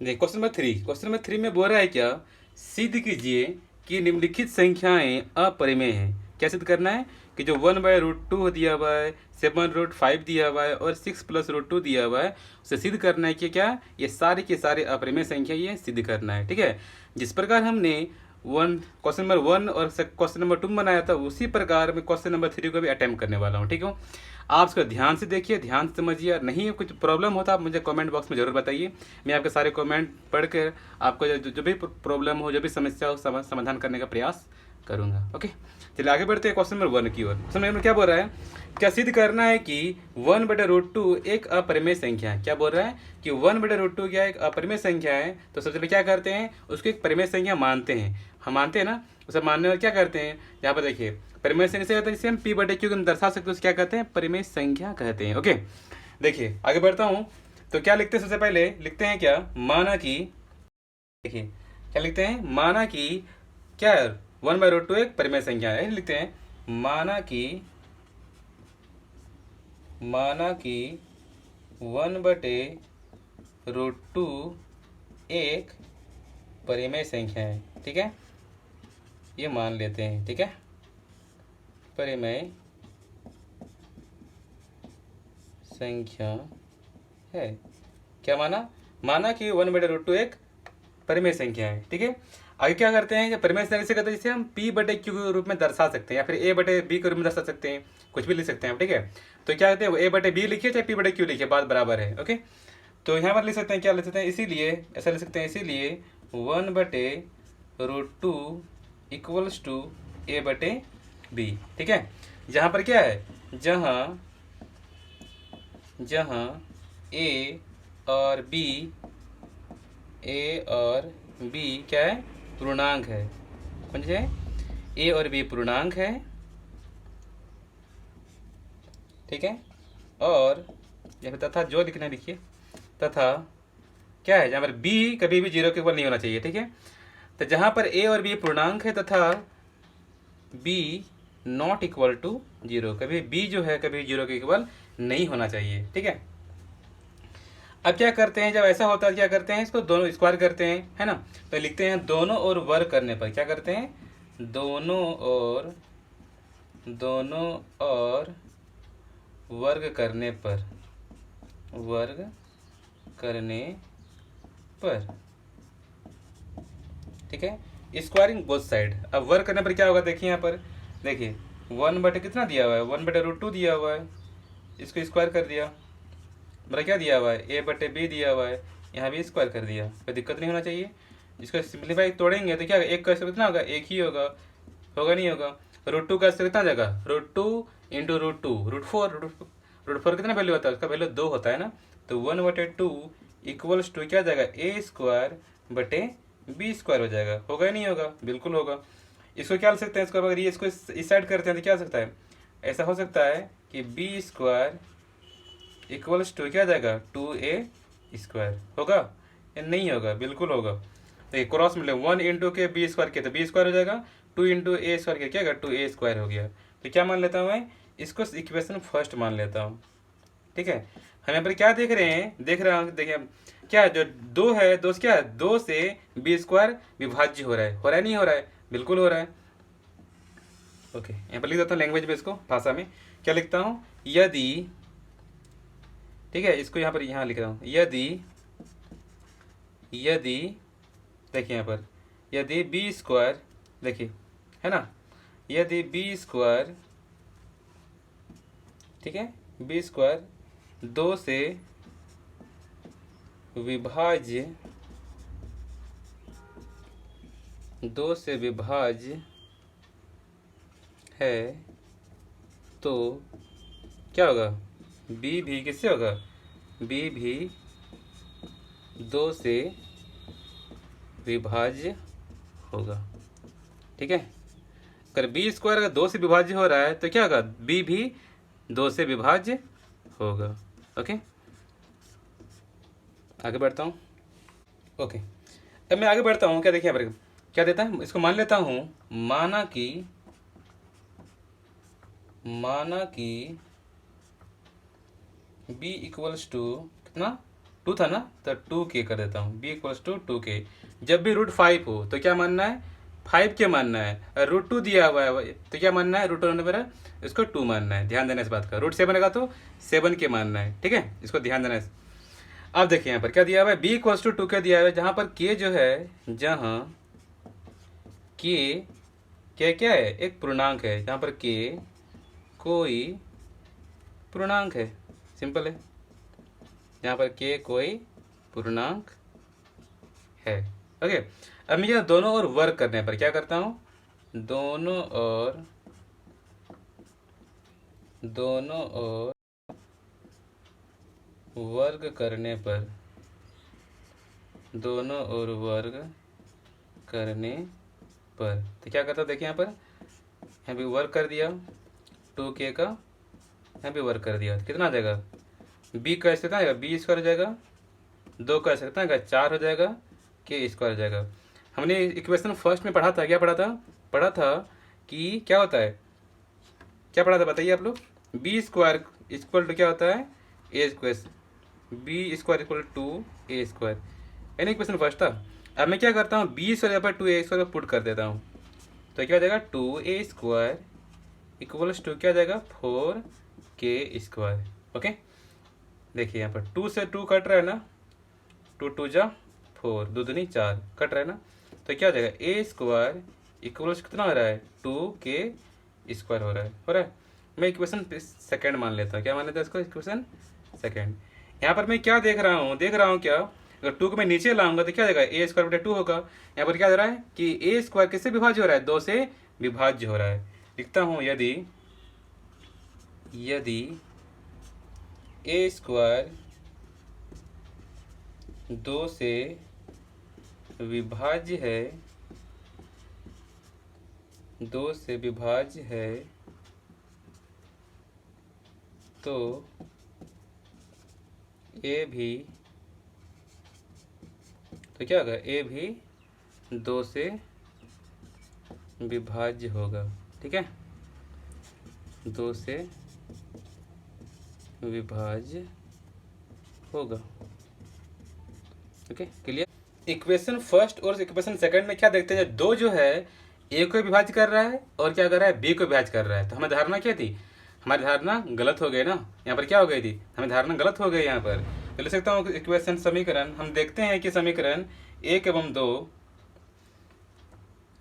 देखिए question number 3 में बोल रहा है क्या, सिद्ध कीजिए कि निम्नलिखित संख्याएं अपरिमेय हैं। क्या सिद्ध करना है कि जो 1/√2 दिया हुआ है, 7/5 दिया हुआ है और 6+√2 दिया हुआ है, उसे सिद्ध करना है कि क्या ये सारे के सारे अपरिमेय संख्या ये सिद्ध करना है। ठीक है, जिस प्रकार हमने क्वेश्चन नंबर 1 और क्वेश्चन नंबर 2 बनाया था, उसी प्रकार मैं क्वेश्चन नंबर 3 को भी अटेम्प्ट करने वाला हूँ। ठीक है, आप इसको ध्यान से देखिए, ध्यान से समझिए। नहीं कुछ प्रॉब्लम होता आप मुझे कमेंट बॉक्स में जरूर बताइए, मैं आपके सारे कमेंट पढ़ कर आपको जो भी प्रॉब्लम हो, जो भी समस्या हो, समाधान करने का प्रयास करूंगा। ओके, चलिए आगे बढ़ते हैं क्वेश्चन नंबर 1 की ओर। क्वेश्चन नंबर क्या बोल रहा है, क्या सिद्ध करना है कि 1/√2 एक अपरिमेय संख्या है। क्या बोल रहा है कि 1/√2 क्या एक अपरिमेय संख्या है। तो सबसे पहले क्या करते हैं, उसको एक परिमेय संख्या मानते हैं। हम मानते हैं ना, उसे मानने में क्या करते हैं, यहाँ पर देखिए परिमेय संख्या से कहते हैं, जिसे हम p/q को दर्शा सकते हैं, उसे क्या कहते हैं, परिमेय संख्या कहते हैं। ओके, देखिए आगे बढ़ता हूँ। तो क्या लिखते हैं, सबसे पहले लिखते हैं क्या, माना कि, देखिए क्या लिखते हैं, माना कि क्या है, 1/√2 एक परिमेय संख्या है। लिखते हैं माना कि 1/√2 एक परिमेय संख्या है। ठीक है, ये मान लेते हैं। ठीक है, परिमेय संख्या है। क्या माना, माना कि 1/√2 एक परिमेय संख्या है। ठीक है, आगे क्या करते हैं, परिमेय संख्या से कहते हैं जिसे हम p/q के रूप में दर्शा सकते हैं, या फिर a/b के रूप में दर्शा सकते हैं, कुछ भी लिख सकते हैं। ठीक है, तो क्या कहते हैं, a/b लिखिए चाहे p/q लिखिए, बात बराबर है। ओके, तो यहाँ पर लिख सकते हैं, क्या लिख सकते हैं, इसीलिए ऐसा लिख सकते हैं, इसीलिए 1/√2 इक्वल्स टू a/b। ठीक है, जहाँ पर क्या है, जहाँ ए और बी क्या है, पूर्णांक है। कौन सी है, ए और बी पूर्णांक है। ठीक है, और या फिर तथा जो लिखना लिखिए, तथा क्या है, जहाँ पर बी कभी भी 0 के इक्वल नहीं होना चाहिए। ठीक है, तो जहाँ पर ए और बी पूर्णांक है तथा बी नॉट इक्वल टू 0, कभी बी जो है कभी 0 के इक्वल नहीं होना चाहिए। ठीक है, अब क्या करते हैं, जब ऐसा होता है क्या करते हैं, इसको दोनों स्क्वायर करते हैं, है ना। तो लिखते हैं दोनों ओर वर्ग करने पर क्या करते हैं, दोनों ओर वर्ग करने पर ठीक है, स्क्वायरिंग बोथ साइड। अब वर्ग करने पर क्या होगा, देखिए यहाँ पर देखिए 1/, कितना दिया हुआ है, 1/√2 दिया हुआ है, इसको स्क्वायर कर दिया, मेरा क्या दिया हुआ है, a/b दिया हुआ है, यहाँ भी स्क्वायर कर दिया, कोई दिक्कत नहीं होना चाहिए। इसको सिंप्लीफाई तोड़ेंगे तो क्या होगा, एक का स्क्वायर कितना होगा, एक ही होगा, होगा नहीं होगा। √2 का स्क्वायर कितना जाएगा, √2 इंटू √2 √4 कितना वैल्यू होता है, उसका वैल्यू 2 होता है ना। तो 1/2 इक्वल्स टू क्या जाएगा, a²/b² हो जाएगा, होगा नहीं होगा, बिल्कुल होगा। इसको क्या लिख सकते हैं, इसको अगर ये इसको इस साइड करते हैं तो क्या हो सकता है, ऐसा हो सकता है कि b² इक्वल्स टू क्या जाएगा, 2a² होगा या नहीं होगा, बिल्कुल होगा। तो ये क्रॉस मिले 1 इंटू के b² किया तो b² हो जाएगा, 2 इंटू a² किया क्या होगा, 2a² हो गया। तो क्या मान लेता हूँ मैं, इसको इक्वेशन फर्स्ट मान लेता हूँ। ठीक है, हम यहाँ पर क्या देख रहे हैं, देख रहा हूँ, देखिए क्या जो 2 है, 2 क्या है, 2 से b² विभाज्य हो रहा है नहीं हो रहा है, बिल्कुल हो रहा है। ओके, यहाँ पर लिख देता हूँ लैंग्वेज में, इसको भाषा में क्या लिखता हूँ, यदि, ठीक है, इसको यहाँ पर यहाँ लिख रहा हूँ, यदि देखिए यहाँ पर, यदि b², देखिए है ना, यदि b², ठीक है, b² 2 से विभाज्य है तो क्या होगा, b भी किससे होगा, b भी 2 से विभाज्य होगा। ठीक है, अगर b² अगर 2 से विभाज्य हो रहा है तो क्या होगा, b भी 2 से विभाज्य होगा। ओके, आगे बढ़ता हूँ। ओके, अब मैं आगे बढ़ता हूँ, क्या देखिए यहाँ पर क्या देता है, इसको मान लेता हूँ, माना कि b इक्वल्स टू कितना, 2 था ना, तो 2k कर देता हूँ, b इक्वल्स टू 2k। जब भी रूट 5 हो तो क्या मानना है, 5k मानना है। और रूट 2 दिया हुआ है तो क्या मानना है, रूट 2 होने पर इसको 2 मानना है। ध्यान देना इस बात का। रूट 7 का तो 7k मानना है, ठीक है, इसको ध्यान देना है। अब देखिए यहाँ पर क्या दिया हुआ है, b इक्वल्स टू 2k दिया हुआ है, जहाँ पर k जो है, जहाँ k क्या क्या है, एक पूर्णांक है, जहाँ पर k कोई पूर्णांक है, सिंपल है। यहाँ पर k कोई पूर्णांक है। ओके, अब मैं क्या दोनों ओर वर्ग करने पर क्या करता हूँ, दोनों ओर वर्ग करने पर, दोनों ओर वर्ग करने पर तो क्या करता हूँ, देखिए यहाँ पर, यहाँ भी वर्ग कर दिया 2k का, यहाँ भी वर्ग कर दिया, तो कितना आ जाएगा, b का कितना आएगा, b स्क्वायर हो जाएगा, 2 का कितना आएगा, 4 हो जाएगा, k स्क्वायर हो जाएगा। हमने इक्वेशन फर्स्ट में पढ़ा था, क्या पढ़ा था कि क्या होता है, क्या पढ़ा था बताइए आप लोग, बी स्क्वायर इक्वल टू क्या होता है, A square, B square equal to A square, यानी इक्वेशन फर्स्ट था। अब मैं क्या करता हूँ, बी स्क्वायर पर 2a स्क्वायर पुट कर देता हूँ, तो क्या हो जाएगा, 2a स्क्वायर इक्वल्स टू क्या हो जाएगा, 4k स्क्वायर। ओके, देखिए यहाँ पर 2 से 2 कट रहा है ना, 2 2 जा 4, 2 दूनी 4 कट रहा है ना, तो क्या हो जाएगा, ए स्क्वायर इक्वल्स कितना हो रहा है, 2k स्क्वायर हो रहा है। मैं इक्वेशन सेकंड मान लेता हूँ, क्या मान लेता हूँ इसको, इक्वेशन सेकंड। यहाँ पर मैं क्या देख रहा हूँ क्या, अगर 2 को मैं नीचे लाऊंगा तो क्या हो जाएगा, ए स्क्वायर बटे 2 होगा। यहाँ पर क्या हो रहा है कि ए स्क्वायर किससे विभाज्य हो रहा है, 2 से विभाज्य हो रहा है। लिखता हूँ, यदि ए स्क्वायर 2 से विभाज्य है, 2 से विभाज्य है, तो ए भी, तो क्या होगा, ए भी 2 से विभाज्य होगा, ठीक है, 2 से विभाज्य होगा। Okay, clear. इक्वेशन फर्स्ट और इक्वेशन सेकंड में क्या देखते हैं, दो जो है ए को विभाज्य कर रहा है और क्या कर रहा है, बी को विभाज्य कर रहा है। तो हमें धारणा क्या थी, हमारी धारणा गलत हो गई ना, यहाँ पर क्या हो गई थी, हमें धारणा गलत हो गई यहाँ पर। तो लिख सकता हूँ इक्वेशन समीकरण, हम देखते हैं कि समीकरण 1 एवं 2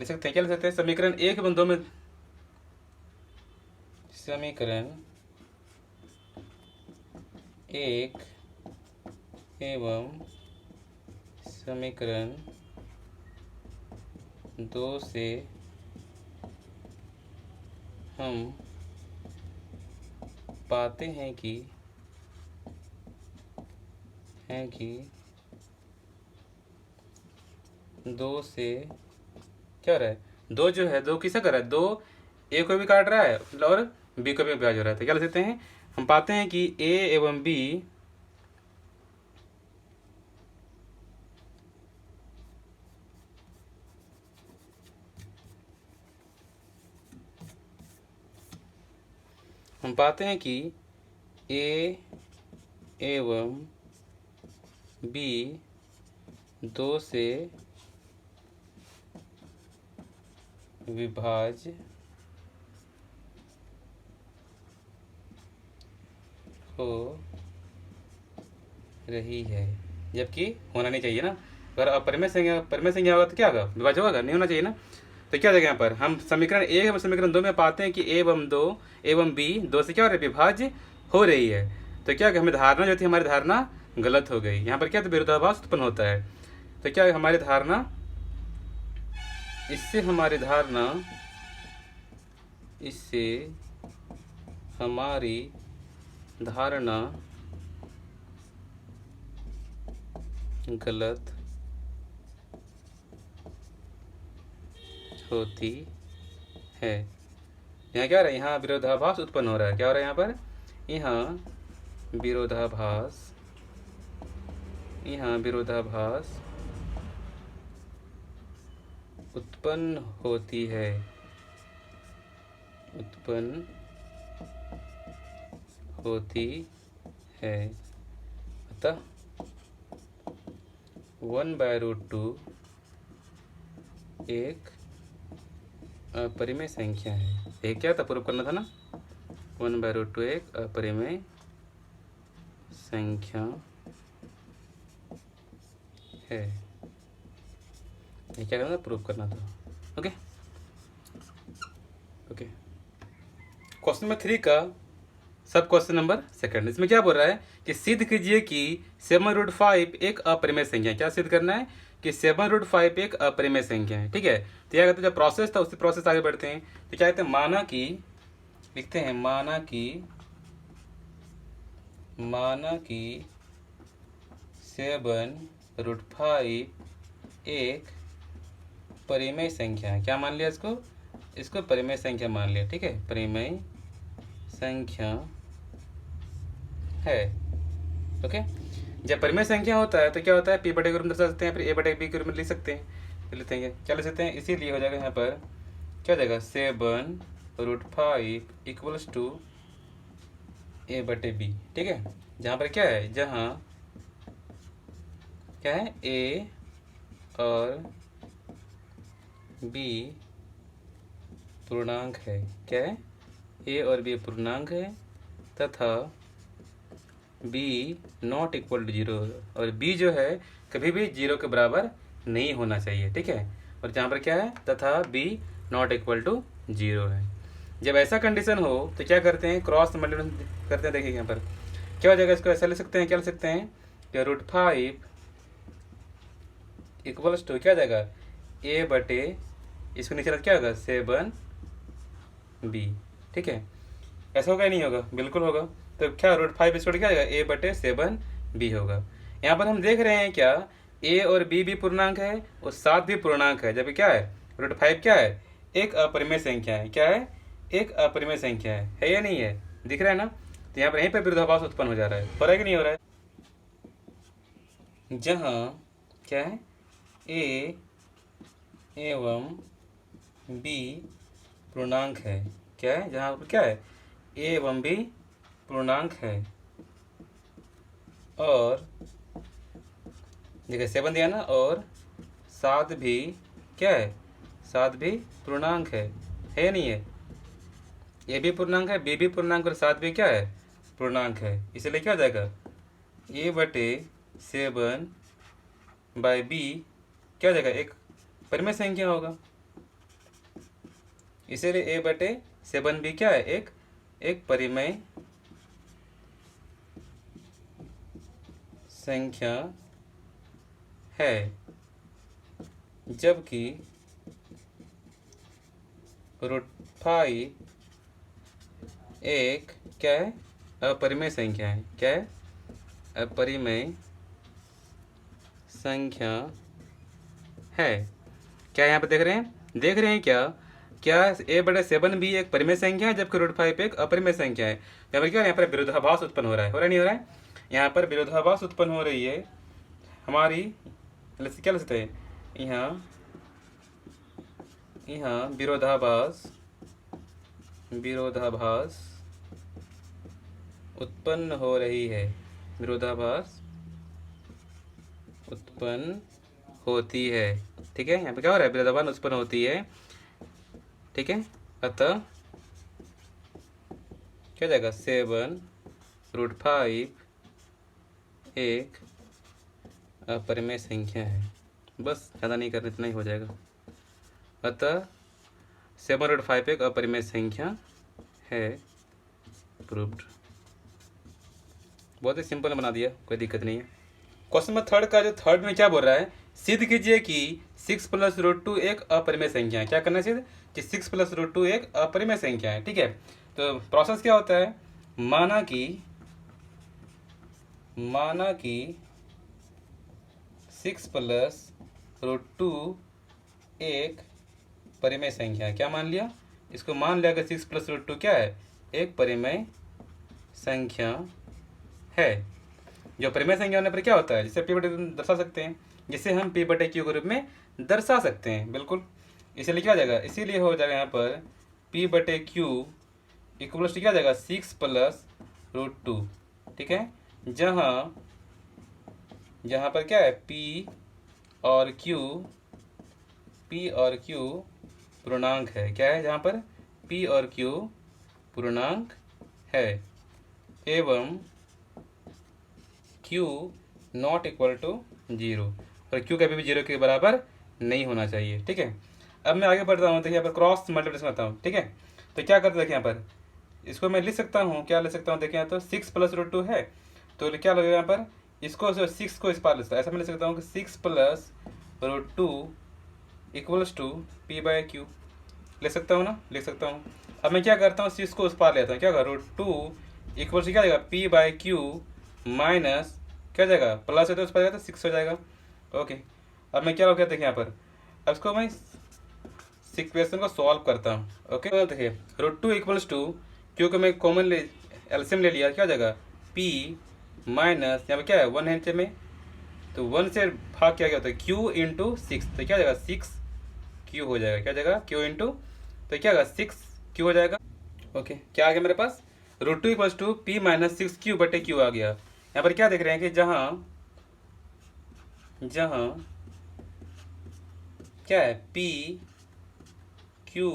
लिख सकते हैं, क्या लिख सकते हैं, समीकरण 1 एवं 2 में, समीकरण 1 एवं समीकरण 2 से हम पाते हैं कि 2 से क्या हो रहा है, 2 जो है, 2 किसे कर रहा है, 2 ए को भी काट रहा है और बी को भी विभाज्य हो रहा है। तो क्या लिख सकते हैं, हम पाते हैं कि ए एवं बी ए एवं बी 2 से विभाज्य हो रही है, जबकि होना नहीं चाहिए ना। अगर अपरिमेय संख्या होगा तो क्या होगा, विभाज्य होगा, नहीं होना चाहिए ना। तो क्या देगा यहाँ पर, हम समीकरण 1 एवं समीकरण 2 में पाते हैं कि ए एवं 2 एवं बी 2 से क्या हो रहा है, विभाज्य हो रही है। तो क्या हमें धारणा जो थी, हमारी धारणा गलत हो गई। यहाँ पर क्या, तो विरोधाभास उत्पन्न होता है। तो क्या हमारी धारणा, इससे हमारी धारणा गलत होती है। यहाँ क्या हो रहा है, यहाँ विरोधाभास उत्पन्न हो रहा है। क्या हो रहा है यहाँ पर, यहाँ विरोधाभास उत्पन्न होती है, अतः 1/√2 एक अपरिमेय संख्या है। ये क्या था, प्रूव करना था ना। 1/√2 एक अपरिमेय संख्या है। ये क्या करना था, प्रूव करना था। Okay okay. क्वेश्चन नंबर 3 का सब क्वेश्चन नंबर सेकंड, इसमें क्या बोल रहा है कि सिद्ध कीजिए कि 7√5 एक अपरिमेय संख्या है। क्या सिद्ध करना है कि 7√5 एक अपरिमेय संख्या है। ठीक है, तो क्या कहते हैं, जो प्रोसेस था उसी प्रोसेस आगे बढ़ते हैं। तो क्या कहते हैं, माना कि, लिखते हैं माना कि 7√5 एक परिमेय संख्या है। क्या मान लिया इसको परिमेय संख्या मान लिया। ठीक है, परिमेय संख्या है। ओके, जब परिमेय संख्या होता है तो क्या होता है, p बटे के रूप में दर्शा सकते हैं, फिर a बटे b के रूप में लिख सकते हैं। तो लिखते हैं क्या लिख सकते हैं, इसीलिए हो जाएगा यहाँ पर क्या हो जाएगा, 7√5 इक्वल्स टू a बटे b। ठीक है, जहाँ पर क्या है, जहाँ क्या है, a और b पूर्णांक है। क्या है, a और b पूर्णांक है तथा b नॉट इक्वल टू 0, और b जो है कभी भी 0 के बराबर नहीं होना चाहिए। ठीक है, और जहाँ पर क्या है, तथा b नॉट इक्वल टू 0 है। जब ऐसा कंडीशन हो तो क्या करते हैं, क्रॉस मल्टीप्लिकेशन करते हैं। देखिए यहाँ पर क्या हो जाएगा, इसको ऐसा लिख सकते हैं, क्या लिख सकते हैं कि √5 इक्वल्स टू क्या हो जाएगा, a बटे, इसको नीचे रख क्या होगा, 7b। ठीक है, ऐसा होगा या नहीं होगा, बिल्कुल होगा। तो क्या √5 स्क्वायर क्या आएगा, a बटे 7b होगा। यहाँ पर हम देख रहे हैं क्या, a और b भी पूर्णांक है और 7 भी पूर्णांक है, जबकि क्या है, √5 क्या है, एक अपरिमेय संख्या है। क्या है, एक अपरिमेय संख्या है या नहीं है, दिख रहा है ना। तो यहाँ पर यहीं पर विरोधाभास उत्पन्न हो जा रहा है, हो रहा है कि नहीं हो रहा है। जहाँ क्या है, a एवं b पूर्णांक है। क्या है, जहाँ पर क्या है, a एवं b पूर्णांक है, और देखिए 7 दिया ना, और 7 भी क्या है, 7 भी पूर्णांक है या नहीं है। a भी पूर्णांक है, b भी पूर्णांक, और 7 भी क्या है, पूर्णांक है। इसलिए क्या हो जाएगा, a बटे 7/b क्या हो जाएगा, एक परिमेय संख्या होगा। इसीलिए a बटे 7b क्या है, एक परिमेय संख्या है। जबकि √5 एक क्या है, अपरिमेय संख्या है। क्या है, अपरिमेय संख्या है। क्या यहाँ पे देख रहे हैं क्या a बटे 7b एक परिमेय संख्या है, जबकि √5 एक अपरिमेय संख्या है। यहाँ पर क्या, यहाँ पर विरोधाभास उत्पन्न हो रहा है, नहीं हो रहा है। यहाँ पर विरोधाभास उत्पन्न हो रही है हमारी, क्या लिख सकते हैं, यहाँ विरोधाभास उत्पन्न हो रही है, विरोधाभास उत्पन्न होती है। ठीक है, यहाँ पे क्या हो रहा है, विरोधाभास उत्पन्न होती है। ठीक है, अतः क्या जाएगा, 7√5 एक अपरिमेय संख्या है। बस ज़्यादा नहीं करना, इतना ही हो जाएगा। अतः 7/5 एक अपरिमेय संख्या है, प्रूव्ड। बहुत ही सिंपल बना दिया, कोई दिक्कत नहीं है। क्वेश्चन नंबर 3 का जो थर्ड में क्या बोल रहा है, सिद्ध कीजिए कि 6 + √2 एक अपरिमेय संख्या है। क्या करना है, सिद्ध कि 6 + √2 एक अपरिमेय संख्या है। ठीक है, तो प्रोसेस क्या होता है, माना कि 6 + √2 एक परिमेय संख्या है। क्या मान लिया, इसको मान लिया कि 6 + √2 क्या है, एक परिमेय संख्या है। जो परिमेय संख्या होने पर क्या होता है, जिसे p बटे दर्शा सकते हैं, जिसे हम p बटे q के रूप में दर्शा सकते हैं। बिल्कुल, इसलिए क्या हो जाएगा, इसीलिए हो जाएगा यहाँ पर p बटे q इक्वल्स टू क्या हो जाएगा, 6 + √2। ठीक है, जहाँ पर क्या है, p और Q, P और Q पूर्णांक है। क्या है जहाँ पर? P और Q पूर्णांक है एवं Q नॉट इक्वल टू 0 और Q कभी भी 0 के बराबर नहीं होना चाहिए। ठीक है, अब मैं आगे बढ़ता हूँ। देखिए यहाँ पर क्रॉस मल्टीप्लिकेशन करता हूँ। ठीक है, तो क्या करते हैं देखिए यहाँ पर, इसको मैं लिख सकता हूँ, क्या लिख सकता हूँ देखिए यहाँ तो 6 प्लस रूट 2 है, तो क्या लगेगा यहाँ पर, इसको 6 को इस पार ले सकता है, ऐसा मैं लिख सकता हूँ कि 6 plus root 2 equals to p by q. लिख सकता हूँ ना, लिख सकता हूँ। अब मैं क्या करता हूँ, 6 को उस पार लेता हूँ, क्या होगा, रूट 2 इक्वल्स क्या जाएगा, पी बाई क्यू माइनस क्या जाएगा, प्लस है तो उस पर जाएगा तो 6 हो जाएगा। ओके, अब मैं क्या हो गया देखिए यहाँ पर, अब इसको मैं इक्वेशन को सॉल्व करता हूँ। ओके, तो देखिए रूट 2 इक्वल्स टू, क्योंकि मैं कॉमन ले एलसीएम ले लिया, क्या हो जाएगा, पी माइनस यहाँ पर क्या है 1 है नीचे में, तो 1 से भाग क्या होता है क्यू इंटू 6, तो क्या हो जाएगा 6 क्यू हो जाएगा। क्या जाएगा, क्यू इंटू, तो क्या होगा 6 क्यू हो जाएगा। ओके, क्या आ गया मेरे पास, root 2 equals to P minus 6 Q बटे क्यू आ गया। यहाँ पर क्या देख रहे हैं कि जहाँ जहाँ क्या है, पी क्यू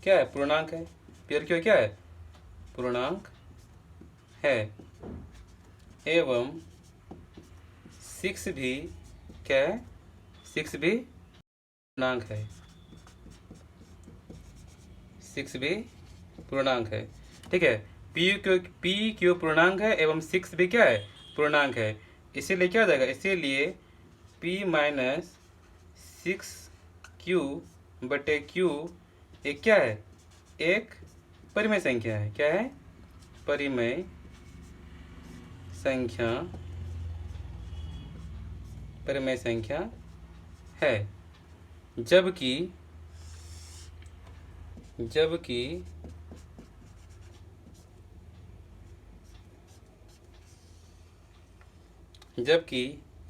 क्या है, पूर्णांक है, पी और क्यू क्या है, पूर्णांक है एवं 6 भी क्या है, 6 भी पूर्णांक है, 6 भी पूर्णांक है। ठीक है, पी क्यू पूर्णांक है एवं 6 भी क्या है, पूर्णांक है, इसीलिए क्या हो जाएगा, इसीलिए p माइनस 6 क्यू बटे क्यू एक क्या है, एक परिमेय संख्या है। क्या है, परिमेय संख्या, परिमेय संख्या है। जबकि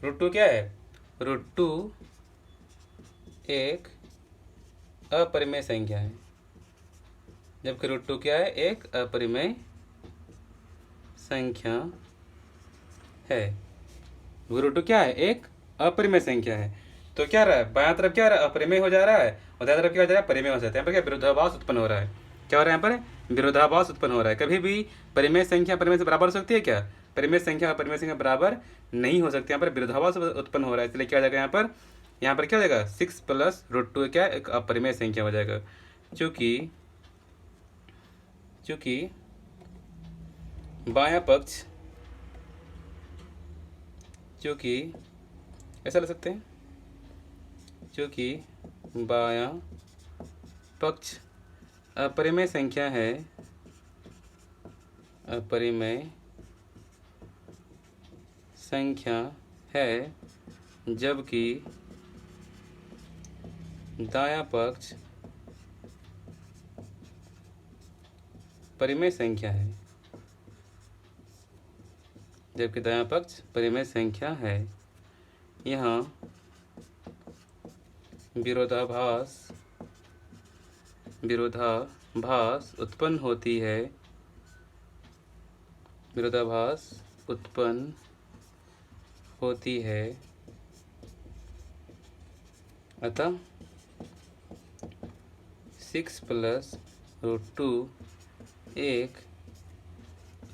रूट 2 क्या है, रूट 2 एक अपरिमेय संख्या है। जबकि रूट 2 क्या है, एक अपरिमेय संख्या है। रूट 2 क्या है, एक अपरिमेय संख्या है। तो क्या रहा है, बायां तरफ क्या रहा है, अपरिमेय हो जा रहा है, और दायां तरफ क्या हो जा रहा है, परिमेय हो जाता है। यहाँ पर क्या विरोधाभास उत्पन्न हो रहा है, क्या हो रहा है यहाँ पर, विरोधाभास उत्पन्न हो रहा है। कभी भी परिमेय संख्या परिमेय से बराबर हो सकती है क्या, परिमेय संख्या और परिमेय संख्या बराबर नहीं हो सकती। यहाँ पर विरोधाभास उत्पन्न हो रहा है, इसलिए क्या हो जाएगा यहाँ पर, क्या हो जाएगा 6 प्लस रूट 2 क्या एक अपरिमेय संख्या हो जाएगा। चूंकि बायां पक्ष, चूंकि ऐसा लिख सकते हैं, चूंकि बायां पक्ष अपरिमेय संख्या है, अपरिमेय संख्या है, जबकि दायां पक्ष परिमेय संख्या है, जबकि दायां पक्ष परिमेय संख्या है। यहाँ विरोधाभास उत्पन्न होती है, विरोधाभास उत्पन्न होती है, अतः 6 प्लस रूट 2 एक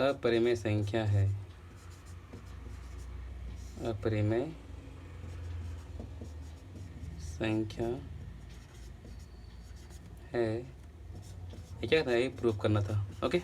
अपरिमेय संख्या है, अपरिमेय संख्या है। ये क्या था, ये प्रूव करना था। ओके।